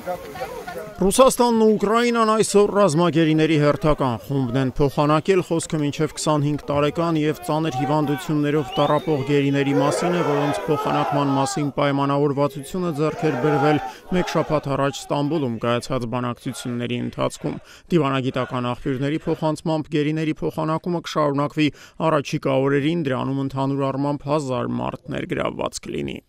Ռուսաստանն ու Ուկրաինան այսօր ռազմագերիների հերթական խումբն են փոխանակել, խոսքը մինչև 25 տարեկան եւ ծանր հիվանդություններով տառապող գերիների մասին է, որոնց փոխանակման մասին պայմանավորվածությունը ձեռք էր բերվել մեկ շաբաթ առաջ Ստամբուլում կայացած բանակցությունների ընթացքում։ Դիվանագիտական աղբյուրների փոխանցմամբ գերիների փոխանակումը կշարունակվի առաջիկա օրերին, դրանում ընդհանուր առմամբ 1000 մարդ ներգրավված կլինի։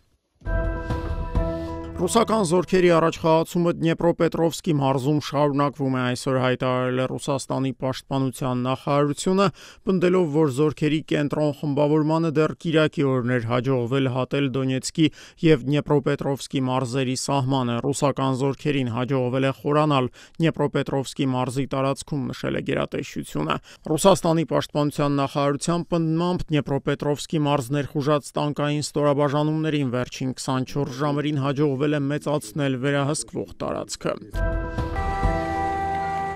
Ռուսական զորքերի առաջխաղացումը Դնեպրոպետրովսկի մարզում շարունակվում է, այսօր հայտարարել է Ռուսաստանի պաշտպանության նախարարությունը, պնդելով, որ զորքերի կենտրոն խմբավորմանը դեռ կիրակի օրն էր հաջողվել հատել Դոնեցկի եւ Դնեպրոպետրովսկի մարզերի սահմանը։ Ռուսական զորքերին հաջողվել է խորանալ Դնեպրոպետրովսկի մարզի տարածքում, նշել է գերատեսչությունը։ Ռուսաստանի պաշտպանության նախարարության պնդմամբ Դնեպրոպետրովսկի մարզ ներխուժած տանկային ստորաբաժանումներին վերջին 24 ժամերին հաջողվել է մեծացնել վերահսկվող տարածքը։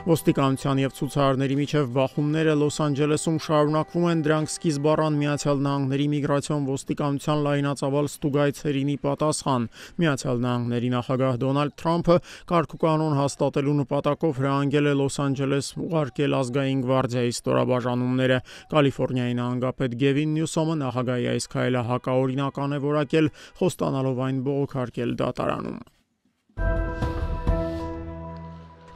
Ոստիկանության եւ ցուցարարների միջև բախումները Լոս Անջելեսում շարունակվում են, դրանք սկիզբ առան Միացյալ Նահանգների միգրացիոն ոստիկանության լայնածավալ ստուգայցերին պատասխան։ Միացյալ Նահանգների նախագահ Դոնալդ Թրամփը կարգուկանոն հաստատելու նպատակով հրահանգել է Լոս Անջելես ուղարկել ազգային գվարդիայի ստորաբաժանումները։ Կալիֆոռնիայի նահանգապետ Գևին Նյուսոմը նախագահի այս քայլը հակաօրինական է որակել, խոստանալով այն բողոքարկել դատարանում։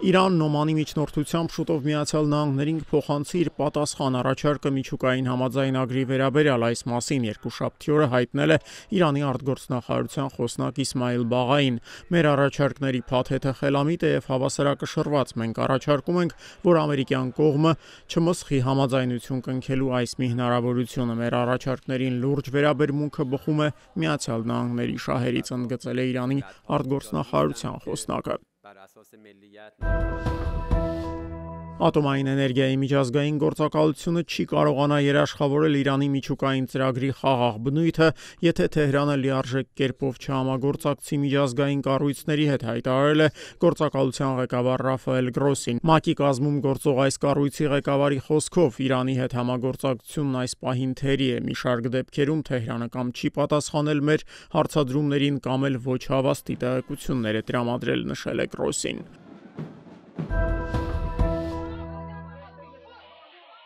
Իրանն Օմանի միջնորդությամբ շուտով Միացյալ Նահանգներին կփոխանցի իր պատասխան առաջարկը միջուկային համաձայնագրի վերաբերյալ, այս մասին երկուշաբթի օրը հայտնել է Իրանի արտգործնախարարության խոսնակ Իսմայիլ Բաղային։ Մեր առաջարկների փաթեթը խելամիտ է եւ հավասարակշռված։ Մենք առաջարկում ենք, որ ամերիկյան կողմը չմսխի համաձայնություն կնքելու այս մի հնարավորությունը։ Մեր առաջարկներին լուրջ վերաբերմունքը բխում է Միացյալ Նահանգների շահերից, ընդգծել է Իրանի արտգործնախարարության խոսնակը։ Ատոմային էներգիայի միջազգային գործակալությունը չի կարողանա երաշխավորել Իրանի միջուկային ծրագրի խաղաղ բնույթը, եթե Թեհրանը լիարժեք կերպով չհամագործակցի միջազգային կառույցների հետ, հայտարարել է գործակալության ղեկավար Ռաֆայել Գրոսին։ ՄԱԿ-ի կազմում գործող այս կառույցի ղեկավարի խոսքով Իրանի հետ համագործակցությունն այս պահին թերի է։ Մի շարք դեպքերում Թեհրանը կամ չի պատասխանել մեր հարցադրումներին, կամ էլ ոչ հավաստի տեղեկություններ է տրամադրել, նշել է Գրոսին։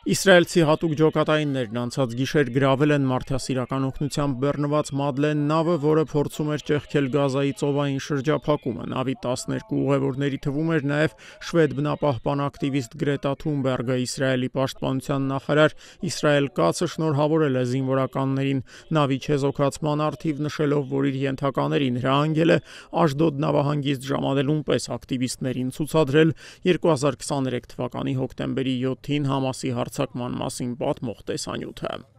Իսրայելցի հատուկ ջոկատայիններն անցած գիշեր գրավել են մարդասիրական օգնությամբ բեռնված Մադլեն նավը, որը փորձում էր ճեղքել Գազայի ծովային շրջափակումը։ Նավի 12 ուղևորների թվում էր նաև շվեդ բնապահպան ակտիվիստ Գրետա Թունբերգը։ Իսրայելի պաշտպանության նախարար Իսրայել Կացը շնորհավորել է զինվորականներին նավի չեզոքացման առթիվ, նշելով, որ իր ենթականերին հրահանգել է Աշդոդ նավահանգիստ ժամանելուն պես ակտիվիստներին ցուցադրել 2023 թվականի հոկտեմբերի 7-ին Համասի հարձակման մասին պատմող տեսանյութը։